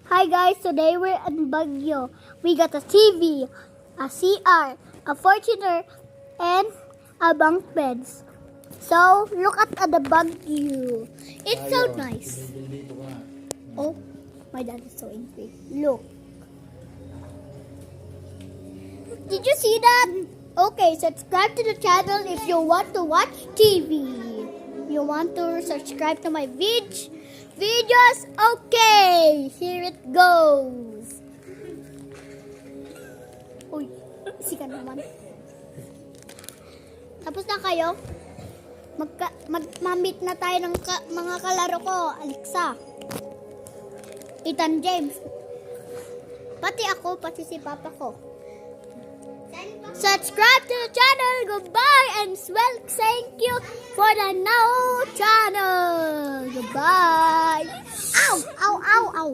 Hi guys, today we're in Baguio. We got a TV, a CR, a Fortuner, and a bunk beds. So, look at the Baguio. It's so nice. Oh, my dad is so angry. Look. Did you see that? Okay, subscribe to the channel if you want to watch TV. You want to subscribe to my videos? Okay, here it goes. Uy, sika naman. Tapos na kayo? Mag-meet na tayo ng mga kalaro ko. Alexa, Ethan James. Pati ako, pati si papa ko. Subscribe to the channel. Goodbye and thank you for the now channel. Goodbye. Ow, ow, ow, ow.